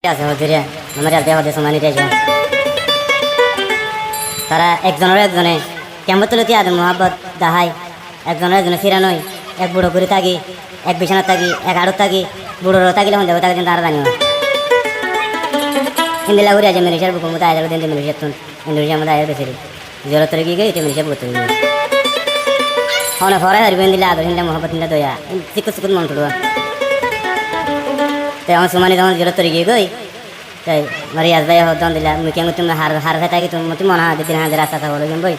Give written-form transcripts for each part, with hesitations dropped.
আছে হজুরিয়া আমার আর দেহ দেশ মানি রেজা তারা একজনে কেমন তুলতি আদম মোহাব্বত দাহাই একজনে ফিরানই এক বুড়ো করে থাকি এক বিছানা থাকি এক আড়ত থাকি বুড়োর থাকিলে হন দেব তাকে তারা জানিও হিন্দি লাগুরি আছে মেরিসার বুকুর মতো আয় দিন মেরিসার তুন ইন্দোনেশিয়ার মধ্যে আয় বেশি জোর তরে গিয়ে গিয়ে মেরিসার বুকুর তরে হনে ফরাই হারবেন দিলে আদর হিন্দা মোহাব্বত হিন্দা দয়া চিকুত মন তুলবা তাই আমার সুমানি তখন জোর তরে গিয়ে গই তাই মারি আজ ভাই হতাম দিলা মুই কেন তুমি হার খাই থাকি তুমি মনে হয় দিন হাতে রাস্তা থাকো বলে বই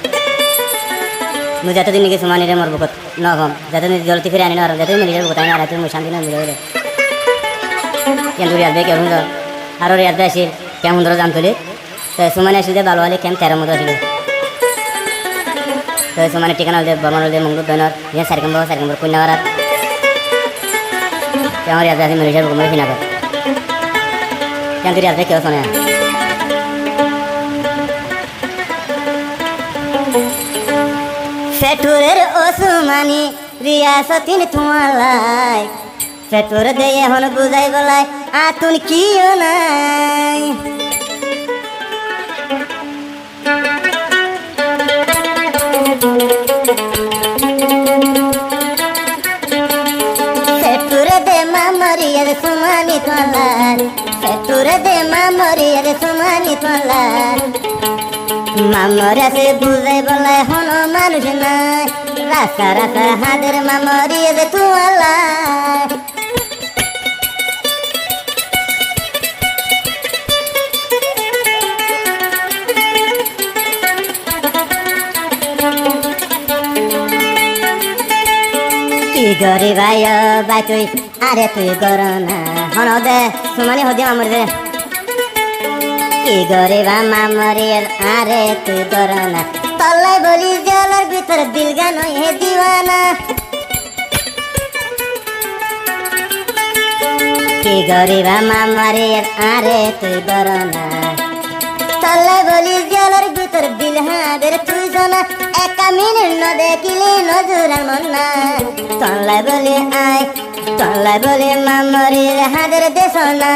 মুই যতদিন নাকি সুমানি রে মরবো নকম যতদিন জলতি ফিরে আনি নরম যতদিন মেরে যাবো তাই না তুমি শান্তি না মিলে কিন্তু রিয়াজ ভাই কেমন আরও রিয়াজ ভাই আসিল কেমন ধরো জান তুলি তো সুমানি আসিল যে ভালো হলে কেমন 13 মতো আসিল তো সুমানি ঠিকানা হল বর্মন হল মঙ্গল দৈনর ইয়ে সারকম্বর কন্যাগার কেমন রিয়াজ ভাই আসি মেরে যাবো মই ফিনা কর কেন রিয়াজ ভাই কেউ শোনে ফেটুরের ওসমানি রিয়াসতিন তোমালাই ফেটুর দেয় এখন বুঝাই বলাই আতুন কিও নাই ফেটুর দে মামরিয়ার সুমানি তোমালাই ফেটুর দে মামরিয়ার সুমানি তোমালাই মামরা সে বুঝাই বলাই হন মানুষ নাই রাস্তা হাদের মামরিয়া দে তোমালাই কি গরি ভাই বাই তুই আরে তুই কর না হন দে সুমানি হদি মামর দে কি গরি বা মামরিয়ার আরে তুই কর না তল্লাই বলি জলের ভিতর দিল গান হে দিওয়ানা কি গরি বা মামরিয়ার আরে তুই কর না তল্লাই বলি জলের ভিতর দিল হাদের তুই শোনা একা মিনিট ন দেখিলে নজুরার মন না তল্লাই বলি আয় তল্লাই বলি মামরির হাদের দেশ না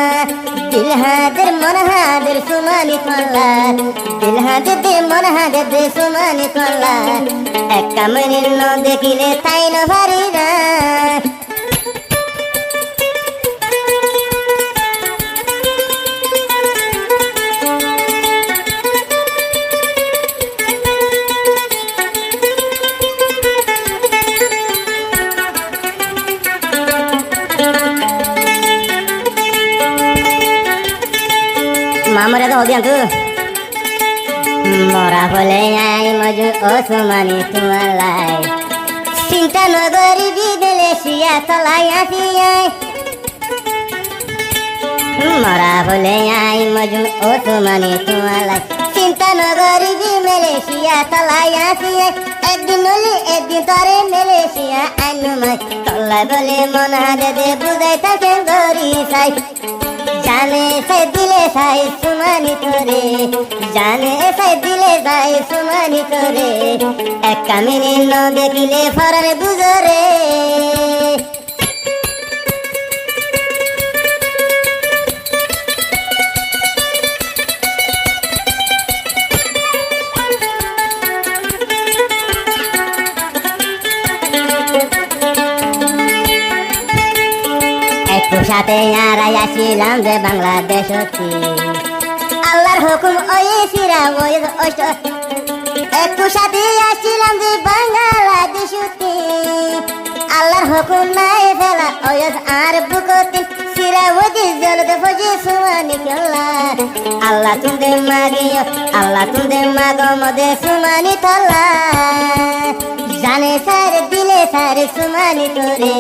দিল হাদের মন হাদের সুমানি তল্লা দিল হাদের দে মন হাদের দে সুমানি তল্লা একা মিনিট ন দেখিলে তাই ন ভারি না মামরে তো হদিয়ান তু মরা বলে আই মজু ওসমানি তোমালাই চিন্তা নগরি বিদেলে শিয়া তলাই আসি আই মরা বলে আই মজু ওসমানি তোমালাই চিন্তা নগরি বিমেলে শিয়া তলাই আসি আই একদিন হলি একদিন তরে মেলে শিয়া আইনুমাই তলাই বলে মনা দে বুঝাই তাকে গরি সাই জানে সে দিলে সাই সুমানি তোরে জানে সে দিলে সাই সুমানি তোরে এক কামিনী ন দেখিলে ফরারে বুঝরে একটু সাথে আরাই আসিলাম যে বাংলাদেশ আল্লাহর হুকুম ওই সিরা ওই একটু সাথে আসিলাম যে বাংলাদেশ আল্লাহর হুকুম নাই ফেলা ওই আর বুকতি সিরা ওই জলদ ফজি সুমানি কেলা আল্লাহ তুন্দে মাগিও আল্লাহ তুন্দে মাগো মদে সুমানি তল্লা জানে সারে দিলে সারে সুমানি তোরে